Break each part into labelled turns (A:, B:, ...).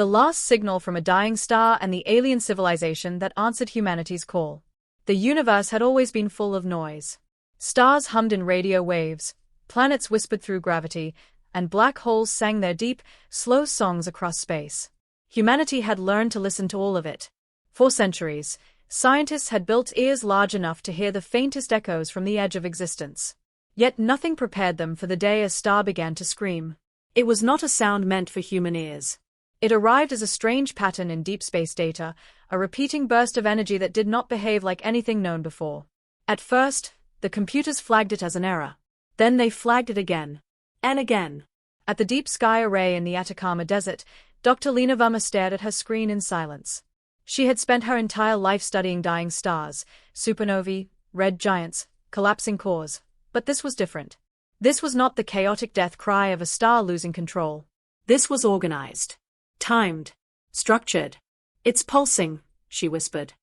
A: The last signal from a dying star and the alien civilization that answered humanity's call. The universe had always been full of noise. Stars hummed in radio waves, planets whispered through gravity, and black holes sang their deep, slow songs across space. Humanity had learned to listen to all of it. For centuries, scientists had built ears large enough to hear the faintest echoes from the edge of existence. Yet nothing prepared them for the day a star began to scream. It was not a sound meant for human ears. It arrived as a strange pattern in deep space data, a repeating burst of energy that did not behave like anything known before. At first, the computers flagged it as an error. Then they flagged it again. And again. At the deep sky array in the Atacama Desert, Dr. Lina Verma stared at her screen in silence. She had spent her entire life studying dying stars, supernovae, red giants, collapsing cores. But this was different. This was not the chaotic death cry of a star losing control. This was organized. Timed. Structured. "It's pulsing," she whispered.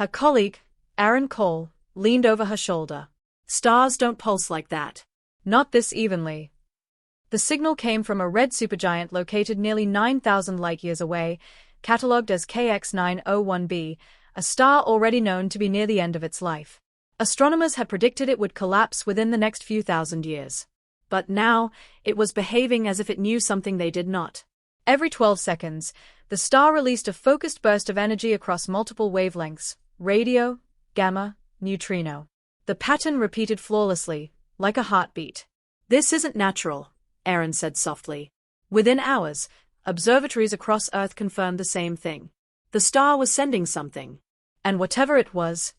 A: Her colleague, Aaron Cole, leaned over her shoulder. "Stars don't pulse like that. Not this evenly." The signal came from a red supergiant located nearly 9,000 light-years away, catalogued as KX901b, a star already known to be near the end of its life. Astronomers had predicted it would collapse within the next few thousand years. But now, it was behaving as if it knew something they did not. Every 12 seconds, the star released a focused burst of energy across multiple wavelengths: radio, gamma, neutrino. The pattern repeated flawlessly, like a heartbeat. "This isn't natural," Aaron said softly. Within hours, observatories across Earth confirmed the same thing. The star was sending something. And whatever it was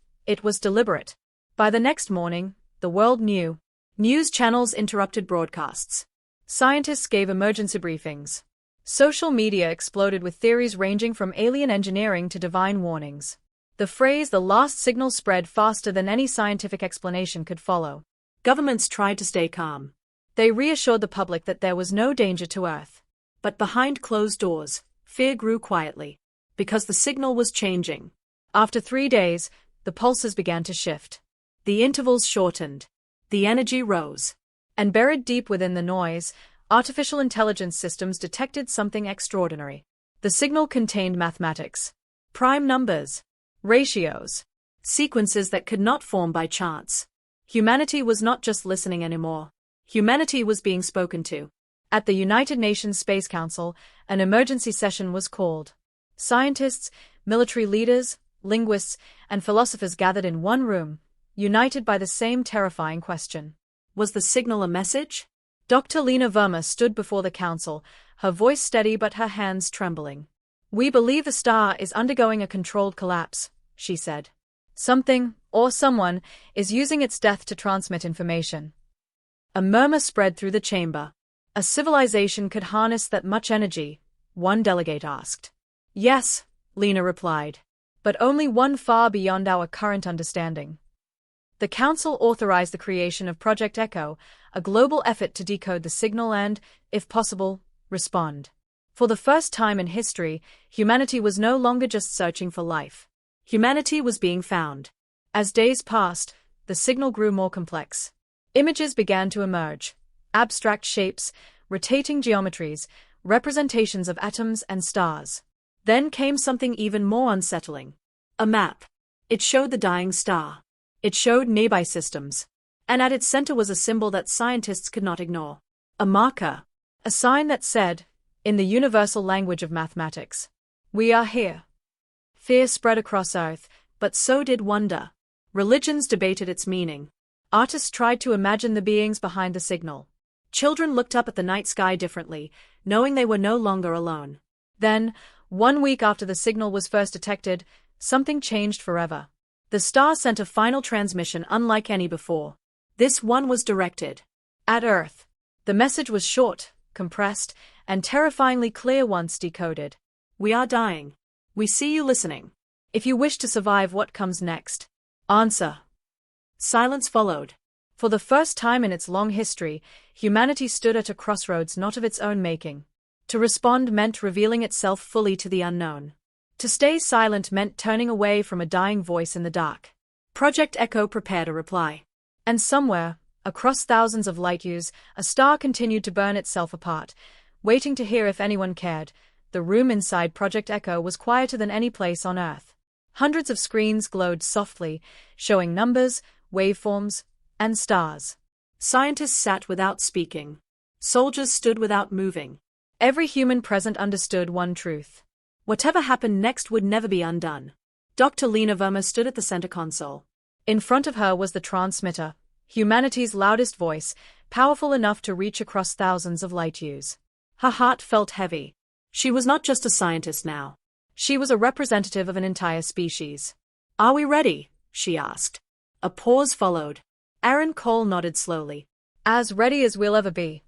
A: deliberate. By the next morning, the world knew. News channels interrupted broadcasts. Scientists gave emergency briefings. Social media exploded with theories ranging from alien engineering to divine warnings. The phrase "the last signal" spread faster than any scientific explanation could follow. Governments tried to stay calm. They reassured the public that there was no danger to Earth. But behind closed doors, fear grew quietly. Because the signal was changing. After 3 days, the pulses began to shift. The intervals shortened. The energy rose. And buried deep within the noise, artificial intelligence systems detected something extraordinary. The signal contained mathematics. Prime numbers. Ratios. Sequences that could not form by chance. Humanity was not just listening anymore. Humanity was being spoken to. At the United Nations Space Council, an emergency session was called. Scientists, military leaders, linguists, and philosophers gathered in one room, united by the same terrifying question. Was the signal a message? Dr. Lina Verma stood before the council, her voice steady but her hands trembling. "We believe the star is undergoing a controlled collapse," she said. "Something, or someone, is using its death to transmit information." A murmur spread through the chamber. A civilization could harness that much energy? One delegate asked. "Yes," Lina replied. "But only one far beyond our current understanding." The council authorized the creation of Project Echo, a global effort to decode the signal and, if possible, respond. For the first time in history, humanity was no longer just searching for life. Humanity was being found. As days passed, the signal grew more complex. Images began to emerge. Abstract shapes, rotating geometries, representations of atoms and stars. Then came something even more unsettling. A map. It showed the dying star. It showed nearby systems. And at its center was a symbol that scientists could not ignore. A marker. A sign that said, in the universal language of mathematics, "We are here." Fear spread across Earth, but so did wonder. Religions debated its meaning. Artists tried to imagine the beings behind the signal. Children looked up at the night sky differently, knowing they were no longer alone. Then, 1 week after the signal was first detected, something changed forever. The star sent a final transmission unlike any before. This one was directed at Earth. The message was short, compressed, and terrifyingly clear once decoded. "We are dying. We see you listening. If you wish to survive what comes next, answer." Silence followed. For the first time in its long history, humanity stood at a crossroads not of its own making. To respond meant revealing itself fully to the unknown. To stay silent meant turning away from a dying voice in the dark. Project Echo prepared a reply. And somewhere, across thousands of light-years, a star continued to burn itself apart, waiting to hear if anyone cared, the room inside Project Echo was quieter than any place on Earth. Hundreds of screens glowed softly, showing numbers, waveforms, and stars.
B: Scientists sat without speaking. Soldiers stood without moving.
A: Every human present understood one truth.
B: Whatever happened next would never be undone. Dr. Lina Verma stood at the center console.
A: In front of her was the transmitter, humanity's loudest voice, powerful enough to reach across thousands of light-years.
B: Her heart felt heavy. She was not just a scientist now.
A: She was a representative of an entire species.
B: "Are we ready?" she asked. A pause followed.
A: Aaron Cole nodded slowly. "As ready as we'll ever be."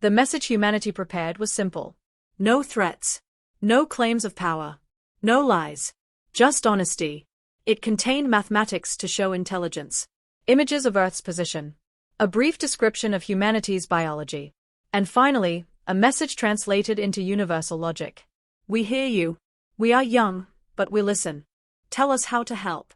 A: The message humanity prepared was simple.
B: No threats. No claims of power. No lies. Just honesty. It contained mathematics to show intelligence.
A: Images of Earth's position. A brief description of humanity's biology. And finally, a message translated into universal logic.
B: "We hear you. We are young, but we listen. Tell us how to help."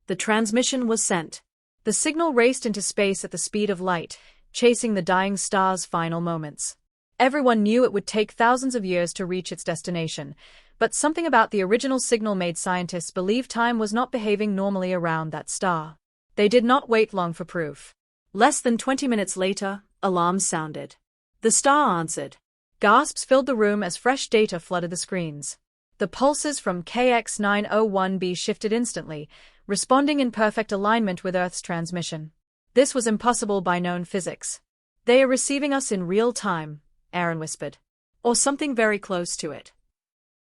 B: The transmission was sent.
A: The signal raced into space at the speed of light, chasing the dying star's final moments. Everyone knew it would take thousands of years to reach its destination, but something about the original signal made scientists believe time was not behaving normally around that star. They did not wait long for proof.
B: Less than 20 minutes later, alarms sounded. The star answered.
A: Gasps filled the room as fresh data flooded the screens. The pulses from KX901b shifted instantly, responding in perfect alignment with Earth's transmission. This was impossible by known physics. "They are receiving us in real time," Aaron whispered.
B: "Or something very close to it."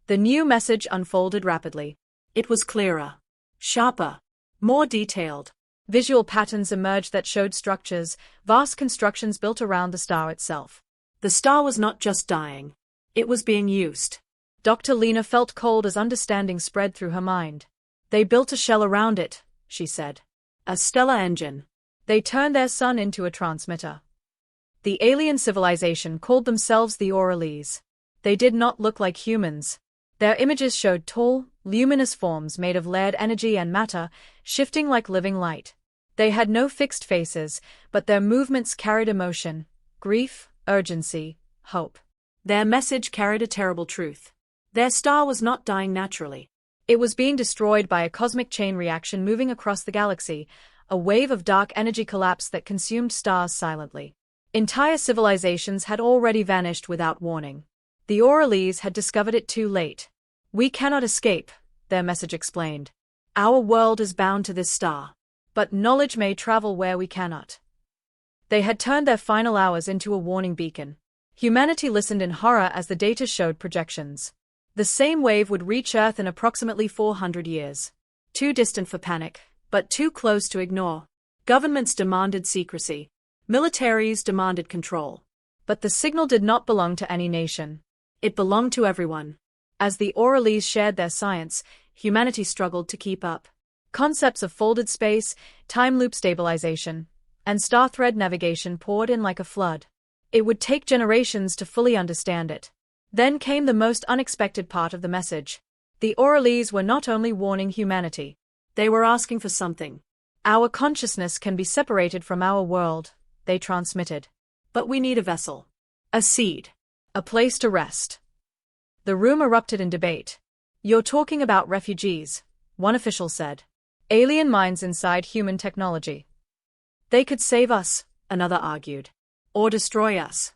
A: The new message unfolded rapidly.
B: It was clearer, sharper, more detailed.
A: Visual patterns emerged that showed structures, vast constructions built around the star itself.
B: The star was not just dying. It was being used.
A: Dr. Lina felt cold as understanding spread through her mind.
B: "They built a shell around it," she said. "A stellar engine."
A: They turned their sun into a transmitter. The alien civilization called themselves the Orales. They did not look like humans. Their images showed tall, luminous forms made of layered energy and matter, shifting like living light. They had no fixed faces, but their movements carried emotion, grief, urgency, hope.
B: Their message carried a terrible truth. Their star was not dying naturally.
A: It was being destroyed by a cosmic chain reaction moving across the galaxy, a wave of dark energy collapse that consumed stars silently. Entire civilizations had already vanished without warning. The Orales had discovered it too late. "We cannot escape," their message explained.
B: "Our world is bound to this star.
A: But knowledge may travel where we cannot." They had turned their final hours into a warning beacon. Humanity listened in horror as the data showed projections. The same wave would reach Earth in approximately 400 years.
B: Too distant for panic, but too close to ignore. Governments demanded secrecy. Militaries demanded control.
A: But the signal did not belong to any nation.
B: It belonged to everyone.
A: As the Orales shared their science,
B: humanity struggled to keep up.
A: Concepts of folded space, time loop stabilization, and star thread navigation poured in like a flood. It would take generations to fully understand it. Then came the most unexpected part of the message. The Orales were not only warning humanity.
B: They were asking for something.
A: "Our consciousness can be separated from our world," they transmitted.
B: "But we need a vessel. A seed.
A: A place to rest." The room erupted in debate. "You're talking about refugees," one official said. "Alien minds inside human technology."
B: "They could save us," another argued. "Or destroy us."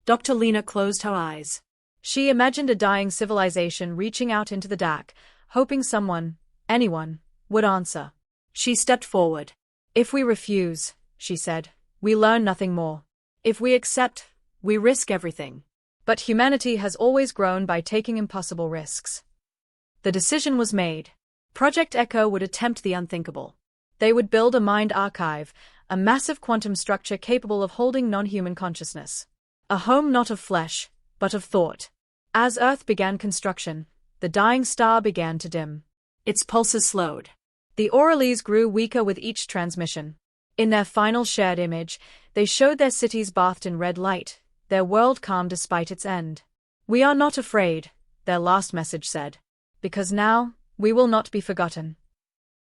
B: Dr. Lina closed her eyes.
A: She imagined a dying civilization reaching out into the dark, hoping someone, anyone, would answer.
B: She stepped forward.
A: "If we refuse," she said, "we learn nothing more.
B: If we accept, we risk everything."
A: But humanity has always grown by taking impossible risks. The decision was made. Project Echo would attempt the unthinkable. They would build a mind archive, a massive quantum structure capable of holding non-human consciousness. A home not of flesh, but of thought. As Earth began construction, the dying star began to dim.
B: Its pulses slowed.
A: The Orales grew weaker with each transmission. In their final shared image, they showed their cities bathed in red light, their world calm despite its end. "We are not afraid," their last message said, "because now, we will not be forgotten."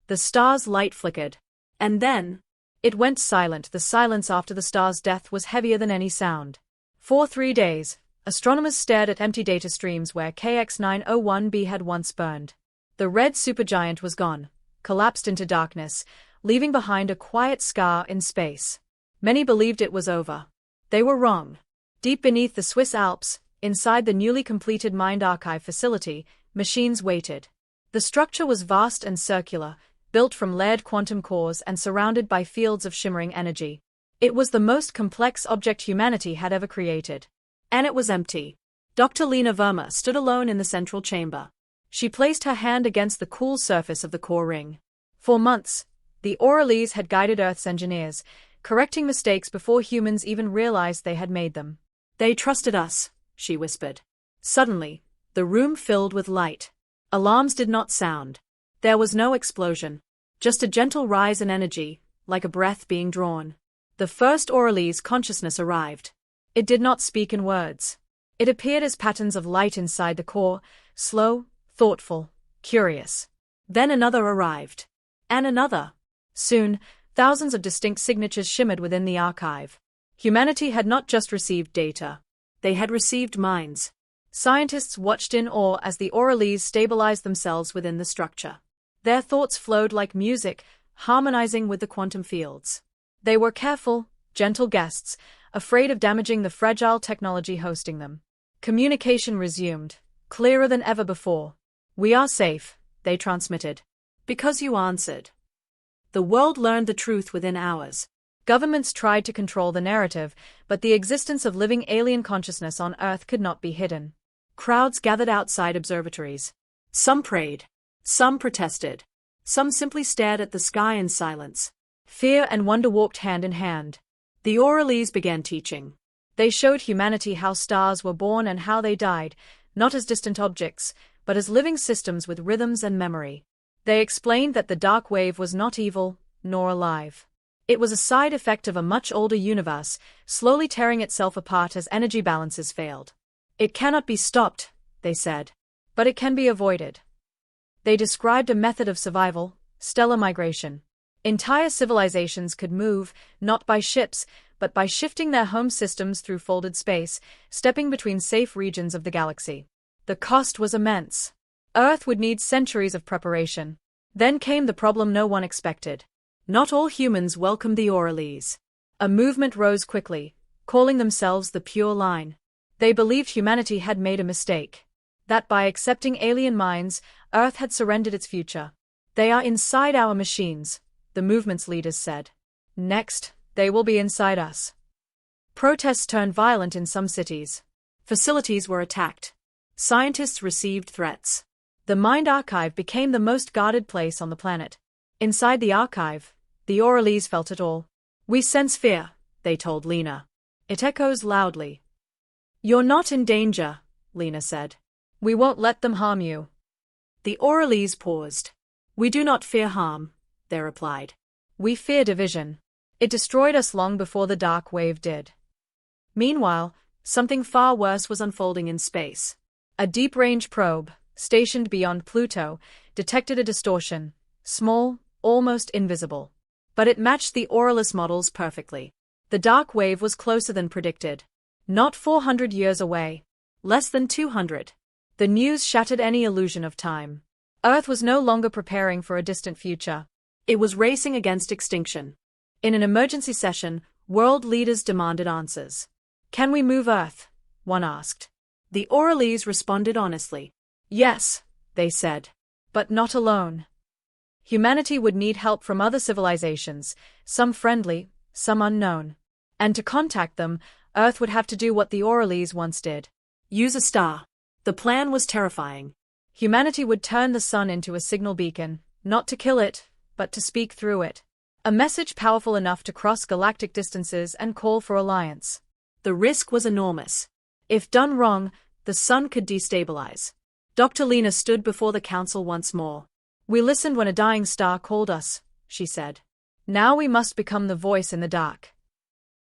A: The star's light flickered. And then, it went silent. The silence after the star's death was heavier than any sound. For 3 days, Astronomers stared at empty data streams where KX901b had once burned. The red supergiant was gone, collapsed into darkness, leaving behind a quiet scar in space. Many believed it was over. They were wrong. Deep beneath the Swiss Alps, inside the newly completed Mind Archive facility, machines waited. The structure was vast and circular, built from layered quantum cores and surrounded by fields of shimmering energy. It was the most complex object humanity had ever created. And it was empty. Dr. Lina Verma stood alone in the central chamber. She placed her hand against the cool surface of the core ring. For months, the Orioles had guided Earth's engineers, correcting mistakes before humans even realized they had made them. "They trusted us," she whispered. Suddenly, the room filled with light. Alarms did not sound. There was no explosion. Just a gentle rise in energy, like a breath being drawn. The first Orioles consciousness arrived. It did not speak in words. It appeared as patterns of light inside the core, slow, thoughtful, curious. Then another arrived. And another. Soon, thousands of distinct signatures shimmered within the archive. Humanity had not just received data. They had received minds. Scientists watched in awe as the Orioles stabilized themselves within the structure. Their thoughts flowed like music, harmonizing with the quantum fields. They were careful, gentle guests, afraid of damaging the fragile technology hosting them. Communication resumed, clearer than ever before. "We are safe," they transmitted. "Because you answered." The world learned the truth within hours. Governments tried to control the narrative, but the existence of living alien consciousness on Earth could not be hidden. Crowds gathered outside observatories. Some prayed. Some protested. Some simply stared at the sky in silence. Fear and wonder walked hand in hand. The Orioles began teaching. They showed humanity how stars were born and how they died, not as distant objects, but as living systems with rhythms and memory. They explained that the dark wave was not evil, nor alive. It was a side effect of a much older universe, slowly tearing itself apart as energy balances failed. "It cannot be stopped," they said. "But it can be avoided." They described a method of survival, stellar migration. Entire civilizations could move, not by ships, but by shifting their home systems through folded space, stepping between safe regions of the galaxy. The cost was immense. Earth would need centuries of preparation. Then came the problem no one expected. Not all humans welcomed the Orioles. A movement rose quickly, calling themselves the Pure Line. They believed humanity had made a mistake. That by accepting alien minds, Earth had surrendered its future. "They are inside our machines," the movement's leaders said. "Next, they will be inside us." Protests turned violent in some cities. Facilities were attacked. Scientists received threats. The Mind Archive became the most guarded place on the planet. Inside the archive, the Orioles felt it all. "We sense fear," they told Lina. "It echoes loudly." "You're not in danger," Lina said. "We won't let them harm you." The Orioles paused. "We do not fear harm," they replied. "We fear division. It destroyed us long before the dark wave did." Meanwhile, something far worse was unfolding in space. A deep-range probe, stationed beyond Pluto, detected a distortion, small, almost invisible. But it matched the Orioles models perfectly. The dark wave was closer than predicted. Not 400 years away. Less than 200. The news shattered any illusion of time. Earth was no longer preparing for a distant future. It was racing against extinction. In an emergency session, world leaders demanded answers. "Can we move Earth?" one asked. The Orioles responded honestly. "Yes," they said. "But not alone." Humanity would need help from other civilizations, some friendly, some unknown. And to contact them, Earth would have to do what the Orioles once did. Use a star. The plan was terrifying. Humanity would turn the sun into a signal beacon, not to kill it, but to speak through it. A message powerful enough to cross galactic distances and call for alliance. The risk was enormous. If done wrong, the sun could destabilize. Dr. Lina stood before the council once more. "We listened when a dying star called us," she said. "Now we must become the voice in the dark."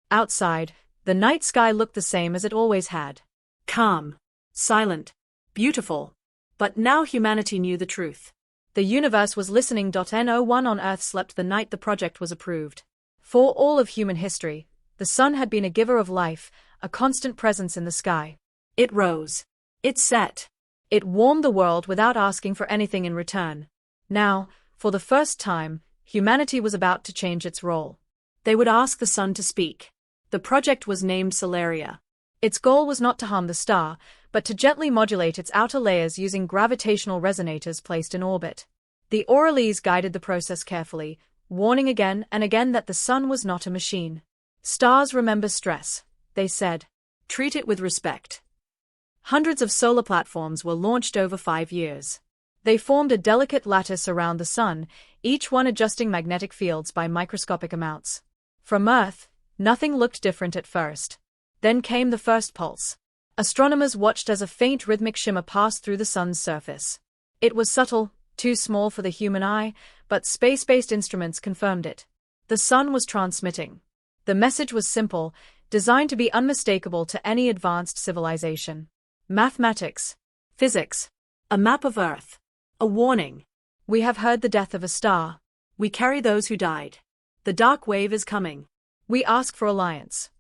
A: Outside, the night sky looked the same as it always had. Calm. Silent. Beautiful. But now humanity knew the truth. The universe was listening. No one on Earth slept the night the project was approved. For all of human history, the sun had been a giver of life, a constant presence in the sky.
B: It rose. It set.
A: It warmed the world without asking for anything in return. Now, for the first time, humanity was about to change its role.
B: They would ask the sun to speak. The project was named Solaria.
A: Its goal was not to harm the star, but to gently modulate its outer layers using gravitational resonators placed in orbit. The orderlies guided the process carefully, warning again and again that the sun was not a machine. Stars remember stress, they said.
B: Treat it with respect.
A: Hundreds of solar platforms were launched over 5 years. They formed a delicate lattice around the sun, each one adjusting magnetic fields by microscopic amounts. From Earth, nothing looked different at first. Then came the first pulse. Astronomers watched as a faint rhythmic shimmer passed through the sun's surface. It was subtle, too small for the human eye, but space-based instruments confirmed it. The sun was transmitting. The message was simple, designed to be unmistakable to any advanced civilization. Mathematics. Physics.
B: A map of Earth. A warning.
A: We have heard the death of a star.
B: We carry those who died. The dark wave is coming.
A: We ask for alliance.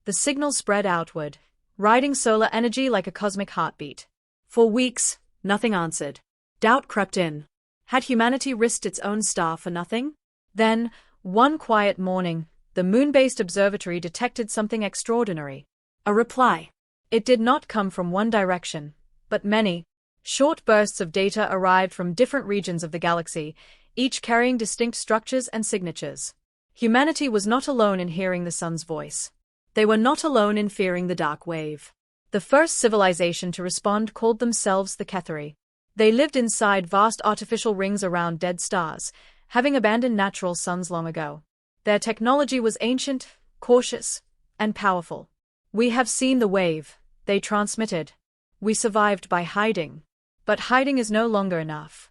A: The signal spread outward, riding solar energy like a cosmic heartbeat.
B: For weeks, nothing answered. Doubt crept in. Had humanity risked its own star for nothing?
A: Then, one quiet morning, the moon-based observatory detected something extraordinary.
B: A reply.
A: It did not come from one direction, but many. Short bursts of data arrived from different regions of the galaxy, each carrying distinct structures and signatures. Humanity was not alone in hearing the sun's voice.
B: They were not alone in fearing the dark wave.
A: The first civilization to respond called themselves the Ketheri. They lived inside vast artificial rings around dead stars, having abandoned natural suns long ago. Their technology was ancient, cautious, and powerful. We have seen the wave, they transmitted. We survived by hiding. But hiding is no longer enough.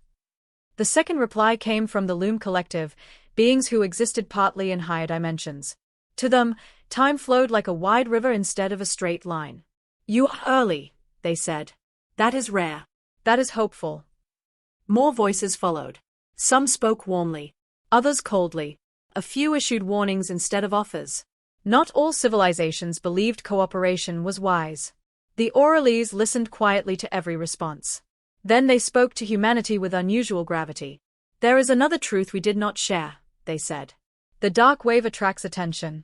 A: The second reply came from the Loom Collective, beings who existed partly in higher dimensions. To them, time flowed like a wide river instead of a straight line.
B: You are early, they said. That is rare.
A: That is hopeful.
B: More voices followed. Some spoke warmly.
A: Others coldly. A few issued warnings instead of offers. Not all civilizations believed cooperation was wise. The Orales listened quietly to every response. Then they spoke to humanity with unusual gravity. There is another truth we did not share, they said. The dark wave attracts attention.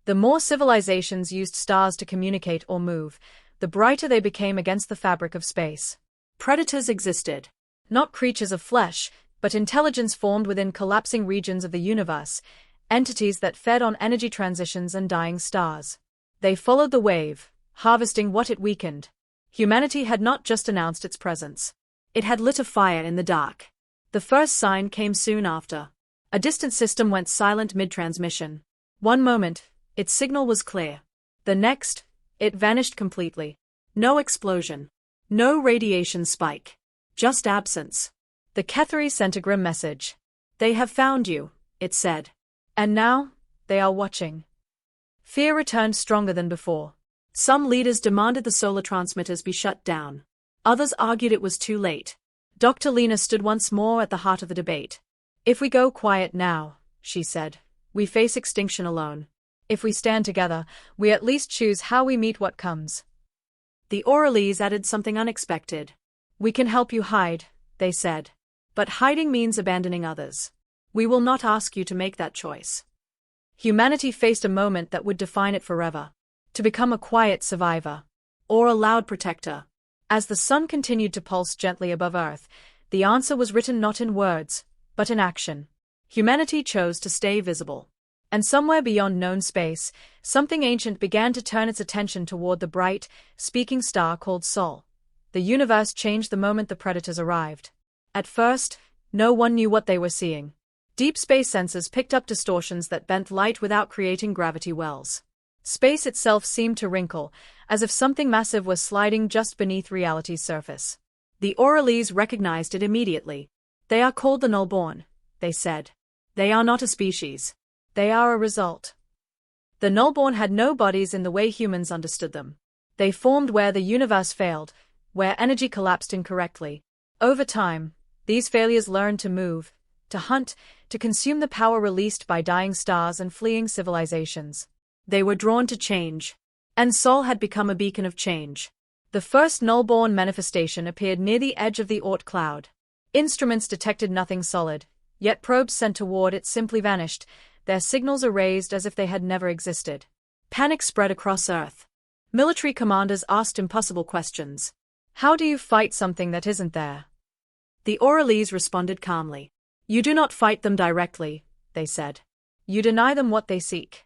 A: The more civilizations used stars to communicate or move, the brighter they became against the fabric of space.
B: Predators existed.
A: Not creatures of flesh, but intelligence formed within collapsing regions of the universe, entities that fed on energy transitions and dying stars. They followed the wave, harvesting what it weakened. Humanity had not just announced its presence. It had lit a fire in the dark. The first sign came soon after. A distant system went silent mid-transmission. One moment, its signal was clear. The next, it vanished completely. No explosion. No radiation spike. Just absence. The Ketheri sent a grim message. They have found you, it said. And now, they are watching. Fear returned stronger than before. Some leaders demanded the solar transmitters be shut down. Others argued it was too late. Dr. Lina stood once more at the heart of the debate. If we go quiet now, she said, we face extinction alone. If we stand together, we at least choose how we meet what comes. The Orales added something unexpected. We can help you hide, they said. But hiding means abandoning others. We will not ask you to make that choice. Humanity faced a moment that would define it forever. To become a quiet survivor. Or a loud protector. As the sun continued to pulse gently above Earth, the answer was written not in words, but in action. Humanity chose to stay visible. And somewhere beyond known space, something ancient began to turn its attention toward the bright, speaking star called Sol. The universe changed the moment the predators arrived. At first, no one knew what they were seeing. Deep space sensors picked up distortions that bent light without creating gravity wells. Space itself seemed to wrinkle, as if something massive was sliding just beneath reality's surface. The Orales recognized it immediately. They are called the Nullborn, they said. They are not a species. They are a result. The Nullborn had no bodies in the way humans understood them. They formed where the universe failed, where energy collapsed incorrectly. Over time, these failures learned to move, to hunt, to consume the power released by dying stars and fleeing civilizations. They were drawn to change.
B: And Sol had become a beacon of change.
A: The first null-born manifestation appeared near the edge of the Oort cloud. Instruments detected nothing solid, yet probes sent toward it simply vanished, their signals erased as if they had never existed.
B: Panic spread across Earth. Military commanders asked impossible questions.
A: How do you fight something that isn't there?
B: The Oralese responded calmly. You do not fight them directly, they said.
A: You deny them what they seek.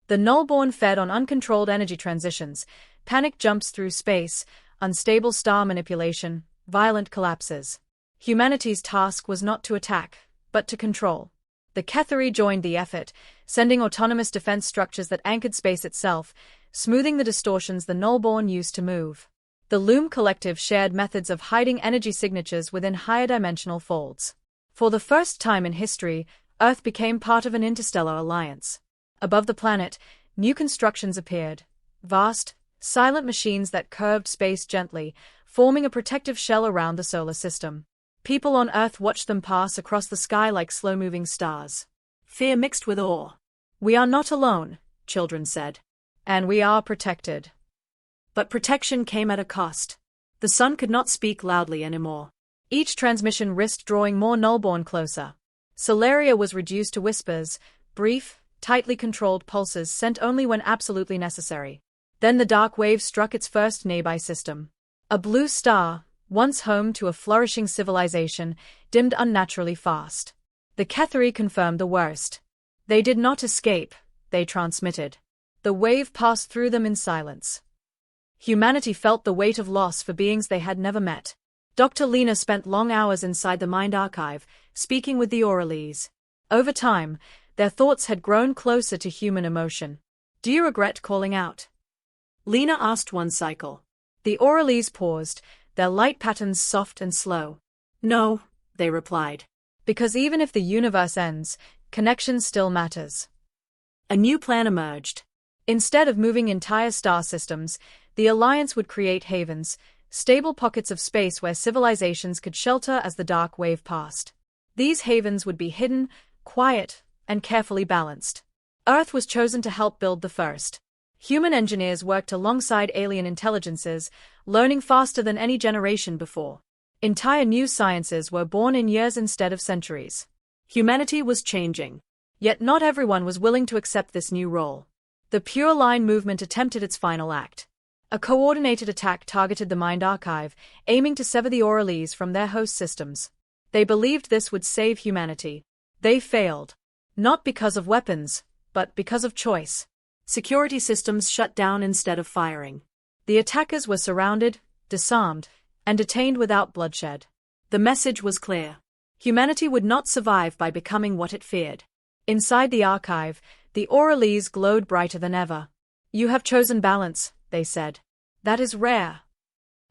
A: The null-born fed on uncontrolled energy transitions, panic jumps through space, unstable star manipulation, violent collapses. Humanity's task was not to attack, but to control. The Ketheri joined the effort, sending autonomous defense structures that anchored space itself, smoothing the distortions the null-born used to move. The Loom Collective shared methods of hiding energy signatures within higher dimensional folds. For the first time in history, Earth became part of an interstellar alliance. Above the planet, new constructions appeared. Vast, silent machines that curved space gently, forming a protective shell around the solar system. People on Earth watched them pass across the sky like slow-moving stars.
B: Fear mixed with awe.
A: We are not alone, children said. And we are protected.
B: But protection came at a cost. The sun could not speak loudly anymore.
A: Each transmission risked drawing more null-born closer. Solaria was reduced to whispers, brief, tightly controlled pulses sent only when absolutely necessary. Then the dark wave struck its first nearby system. A blue star, once home to a flourishing civilization, dimmed unnaturally fast. The Ketheri confirmed the worst. They did not escape, they transmitted. The wave passed through them in silence. Humanity felt the weight of loss for beings they had never met. Dr. Lina spent long hours inside the Mind Archive, speaking with the Oralese. Over time, their thoughts had grown closer to human emotion. Do you regret calling out?
B: Lina asked one cycle.
A: The Oralese paused, their light patterns soft and slow.
B: No, they replied.
A: Because even if the universe ends, connection still matters.
B: A new plan emerged.
A: Instead of moving entire star systems, the Alliance would create havens, stable pockets of space where civilizations could shelter as the dark wave passed. These havens would be hidden, quiet, and carefully balanced. Earth was chosen to help build the first. Human engineers worked alongside alien intelligences, learning faster than any generation before. Entire new sciences were born in years instead of centuries.
B: Humanity was changing.
A: Yet not everyone was willing to accept this new role. The Pure Line movement attempted its final act. A coordinated attack targeted the Mind Archive, aiming to sever the Oralese from their host systems. They believed this would save humanity. They failed. Not because of weapons, but because of choice.
B: Security systems shut down instead of firing.
A: The attackers were surrounded, disarmed, and detained without bloodshed.
B: The message was clear. Humanity would not survive by becoming what it feared.
A: Inside the archive, the Oralese glowed brighter than ever. You have chosen balance, they said. That is rare.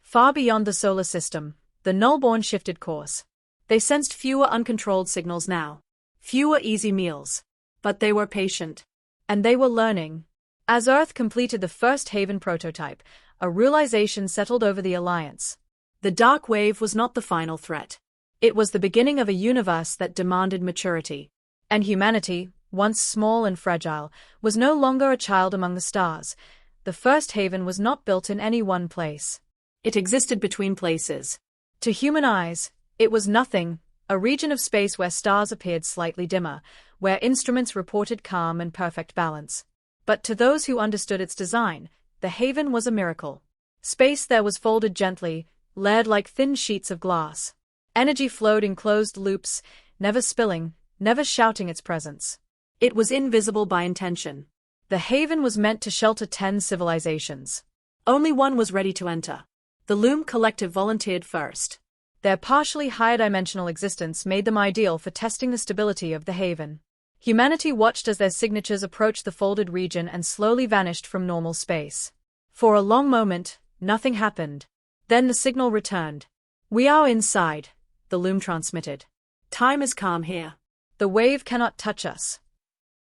A: Far beyond the solar system, the nullborn shifted course. They sensed fewer uncontrolled signals now. Fewer easy meals.
B: But they were patient.
A: And they were learning. As Earth completed the first Haven prototype, a realization settled over the Alliance.
B: The dark wave was not the final threat.
A: It was the beginning of a universe that demanded maturity. And humanity, once small and fragile, was no longer a child among the stars. The first Haven was not built in any one place.
B: It existed between places.
A: To human eyes, it was nothing, a region of space where stars appeared slightly dimmer, where instruments reported calm and perfect balance. But to those who understood its design, the Haven was a miracle. Space there was folded gently, layered like thin sheets of glass. Energy flowed in closed loops, never spilling, never shouting its presence.
B: It was invisible by intention.
A: The Haven was meant to shelter 10 civilizations.
B: Only one was ready to enter. The Loom Collective volunteered first.
A: Their partially higher dimensional existence made them ideal for testing the stability of the Haven. Humanity watched as their signatures approached the folded region and slowly vanished from normal space. For a long moment, nothing happened. Then the signal returned. We are inside, the Loom transmitted.
B: Time is calm here.
A: The wave cannot touch us.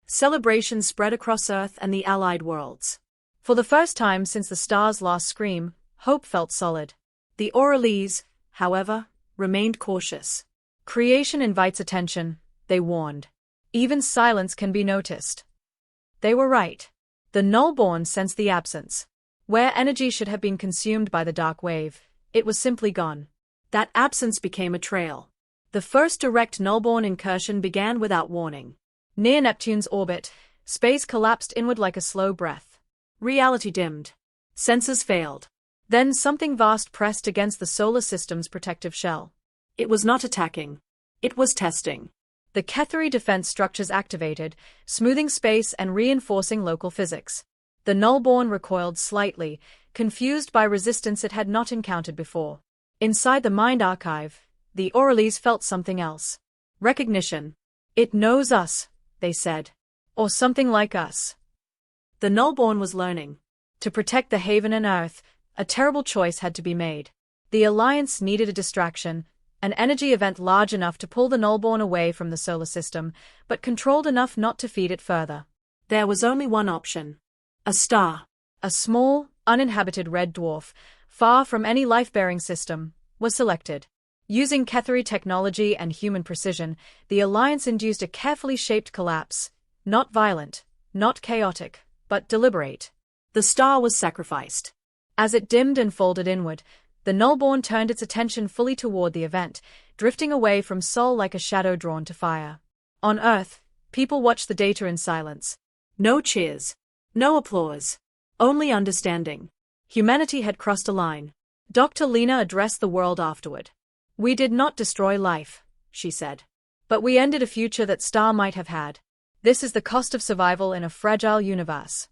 B: Celebration spread across Earth and the allied worlds.
A: For the first time since the star's last scream, hope felt solid.
B: The Oralese, however, remained cautious.
A: Creation invites attention, they warned. Even silence can be noticed. They were right. The nullborn sensed the absence. Where energy should have been consumed by the dark wave, it was simply gone.
B: That absence became a trail. The first direct nullborn incursion began without warning.
A: Near Neptune's orbit, space collapsed inward like a slow breath.
B: Reality dimmed. Sensors failed.
A: Then something vast pressed against the solar system's protective shell.
B: It was not attacking. It was testing.
A: The Cathari defense structures activated, smoothing space and reinforcing local physics. The nullborn recoiled slightly, confused by resistance it had not encountered before. Inside the mind archive, the Orales felt something else. Recognition. It knows us, they said. Or something like us.
B: The nullborn was learning.
A: To protect the Haven and Earth, a terrible choice had to be made. The Alliance needed a distraction, an energy event large enough to pull the nullborn away from the solar system, but controlled enough not to feed it further.
B: There was only one option. A star.
A: A small, uninhabited red dwarf, far from any life-bearing system, was selected. Using Cathari technology and human precision, the Alliance induced a carefully shaped collapse, not violent, not chaotic, but deliberate.
B: The star was sacrificed.
A: As it dimmed and folded inward, the nullborn turned its attention fully toward the event, drifting away from Sol like a shadow drawn to fire. On Earth, people watched the data in silence.
B: No cheers. No applause. Only understanding.
A: Humanity had crossed a line. Dr. Lina addressed the world afterward. We did not destroy life, she said. But we ended a future that Star might have had. This is the cost of survival in a fragile universe.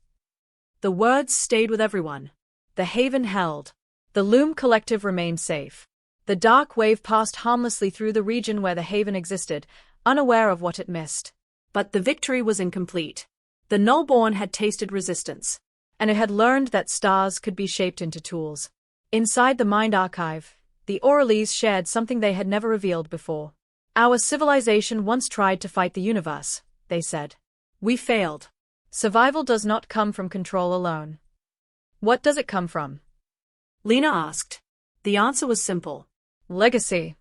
B: The words stayed with everyone.
A: The Haven held. The Loom Collective remained safe. The dark wave passed harmlessly through the region where the Haven existed, unaware of what it missed.
B: But the victory was incomplete. The nullborn had tasted resistance.
A: And it had learned that stars could be shaped into tools. Inside the Mind Archive, the Orales shared something they had never revealed before. Our civilization once tried to fight the universe, they said.
B: We failed.
A: Survival does not come from control alone. What does it come from?
B: Lina asked. The answer was simple.
A: Legacy.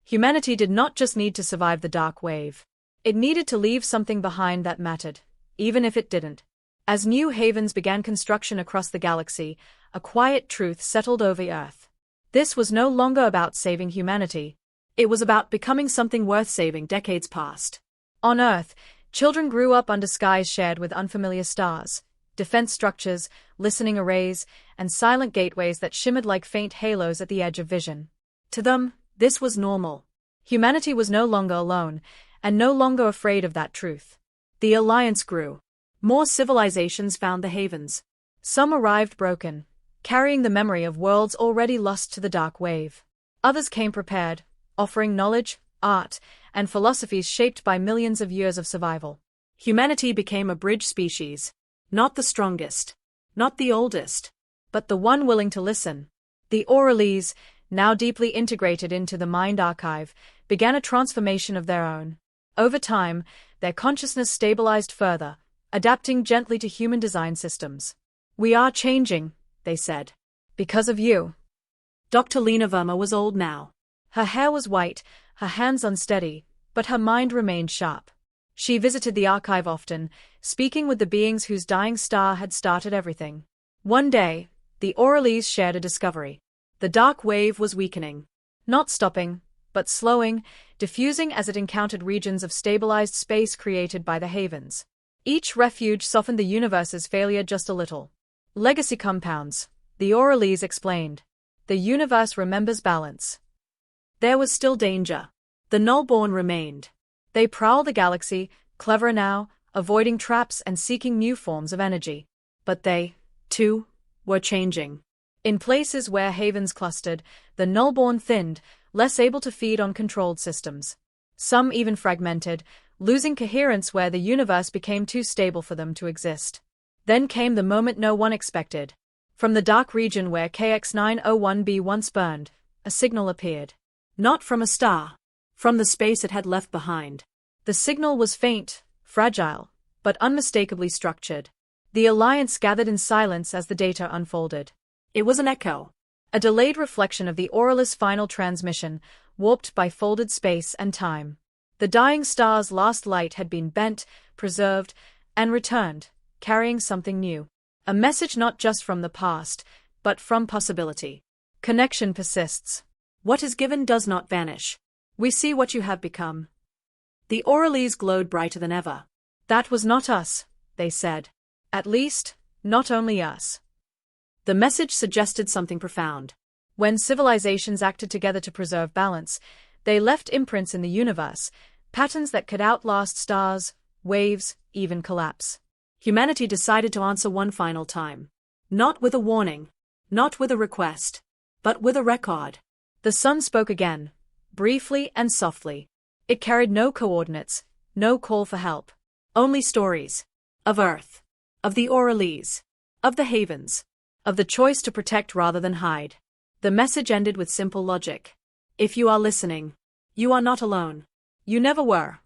A: Humanity did not just need to survive the dark wave. It needed to leave something behind that mattered, even if it didn't. As new havens began construction across the galaxy, a quiet truth settled over Earth. This was no longer about saving humanity.
B: It was about becoming something worth saving decades past.
A: On Earth, children grew up under skies shared with unfamiliar stars, defense structures, listening arrays, and silent gateways that shimmered like faint halos at the edge of vision. To them, this was normal. Humanity was no longer alone, and no longer afraid of that truth. The Alliance grew. More civilizations found the havens. Some arrived broken, carrying the memory of worlds already lost to the dark wave. Others came prepared, offering knowledge, art, and philosophies shaped by millions of years of survival.
B: Humanity became a bridge species. Not the strongest, not the oldest,
A: but the one willing to listen. The Orales, now deeply integrated into the Mind Archive, began a transformation of their own. Over time, their consciousness stabilized further, adapting gently to human design systems. We are changing, they said. Because of you.
B: Dr. Lina Verma was old now.
A: Her hair was white, her hands unsteady, but her mind remained sharp. She visited the archive often, speaking with the beings whose dying star had started everything. One day, the Orales shared a discovery. The dark wave was weakening. Not stopping, but slowing, diffusing as it encountered regions of stabilized space created by the havens. Each refuge softened the universe's failure just a little. Legacy compounds, the Orales explained. The universe remembers balance.
B: There was still danger. The nullborn remained.
A: They prowl the galaxy, cleverer now, avoiding traps and seeking new forms of energy. But they, too, were changing. In places where havens clustered, the nullborn thinned, less able to feed on controlled systems. Some even fragmented, losing coherence where the universe became too stable for them to exist. Then came the moment no one expected. From the dark region where KX-901b once burned, a signal appeared.
B: Not from a star. From the space it had left behind.
A: The signal was faint, fragile, but unmistakably structured. The Alliance gathered in silence as the data unfolded.
B: It was an echo.
A: A delayed reflection of the Orales' final transmission, warped by folded space and time. The dying star's last light had been bent, preserved, and returned, carrying something new. A message not just from the past, but from possibility. Connection persists.
B: What is given does not vanish. We see what you have become. The orioles glowed brighter than ever.
A: That was not us, they said. At least, not only us.
B: The message suggested something profound.
A: When civilizations acted together to preserve balance, they left imprints in the universe, patterns that could outlast stars, waves, even collapse.
B: Humanity decided to answer one final time. Not with a warning, not with a request, but with a record.
A: The sun spoke again, briefly and softly. It carried no coordinates, no call for help.
B: Only stories. Of Earth. Of the orioles. Of the havens.
A: Of the choice to protect rather than hide.
B: The message ended with simple logic. If you are listening, you are not alone.
A: You never were.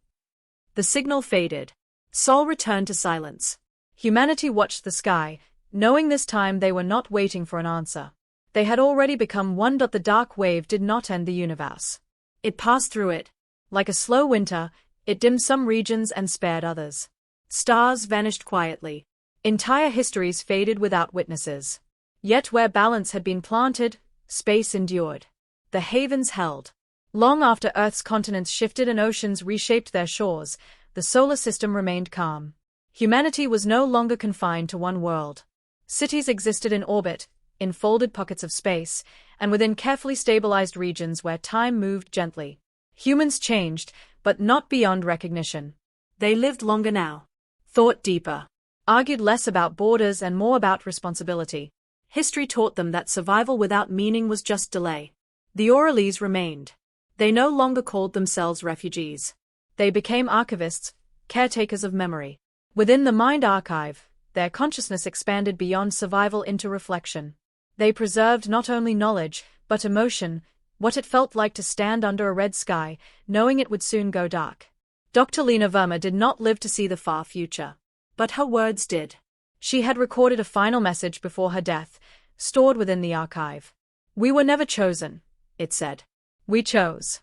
B: The signal faded. Sol returned to silence.
A: Humanity watched the sky, knowing this time they were not waiting for an answer. They had already become one. The dark wave did not end the universe.
B: It passed through it.
A: Like a slow winter, it dimmed some regions and spared others.
B: Stars vanished quietly.
A: Entire histories faded without witnesses. Yet where balance had been planted, space endured. The havens held. Long after Earth's continents shifted and oceans reshaped their shores, the solar system remained calm. Humanity was no longer confined to one world. Cities existed in orbit, in folded pockets of space, and within carefully stabilized regions where time moved gently. Humans changed, but not beyond recognition.
B: They lived longer now, thought deeper,
A: argued less about borders and more about responsibility.
B: History taught them that survival without meaning was just delay. The orioles remained. They no longer called themselves refugees.
A: They became archivists, caretakers of memory. Within the mind archive, their consciousness expanded beyond survival into reflection. They preserved not only knowledge, but emotion, what it felt like to stand under a red sky, knowing it would soon go dark. Dr. Lina Verma did not live to see the far future.
B: But her words did.
A: She had recorded a final message before her death, stored within the archive. "We were never chosen," it said. "We chose."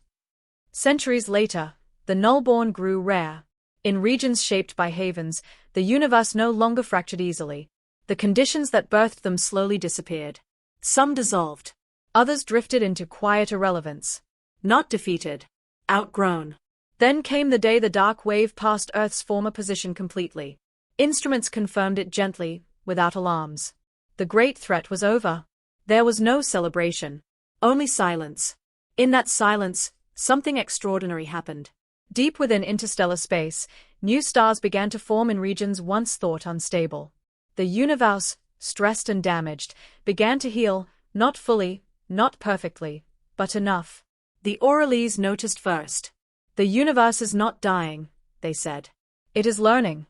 A: Centuries later, the nullborn grew rare. In regions shaped by havens, the universe no longer fractured easily. The conditions that birthed them slowly disappeared.
B: Some dissolved.
A: Others drifted into quiet irrelevance.
B: Not defeated. Outgrown.
A: Then came the day the dark wave passed Earth's former position completely. Instruments confirmed it gently, without alarms. The great threat was over. There was no celebration.
B: Only silence. In that silence, something extraordinary happened.
A: Deep within interstellar space, new stars began to form in regions once thought unstable. The universe, stressed and damaged, began to heal, not fully, not perfectly, but enough.
B: The orioles noticed first.
A: The universe is not dying, they said. It is learning.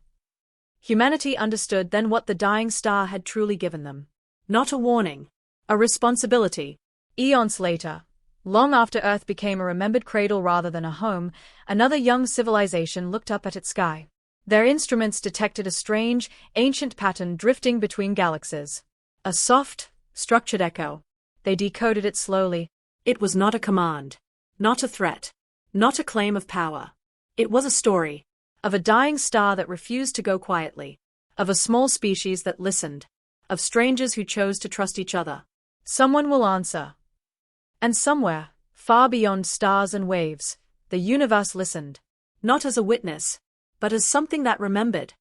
A: Humanity understood then what the dying star had truly given them.
B: Not a warning. A responsibility.
A: Eons later, long after Earth became a remembered cradle rather than a home, another young civilization looked up at its sky. Their instruments detected a strange, ancient pattern drifting between galaxies. A soft, structured echo. They decoded it slowly.
B: It was not a command. Not a threat. Not a claim of power. It was a story.
A: Of a dying star that refused to go quietly. Of a small species that listened. Of strangers who chose to trust each other. Someone will answer. And somewhere, far beyond stars and waves, the universe listened.
B: Not as a witness, but as something that remembered.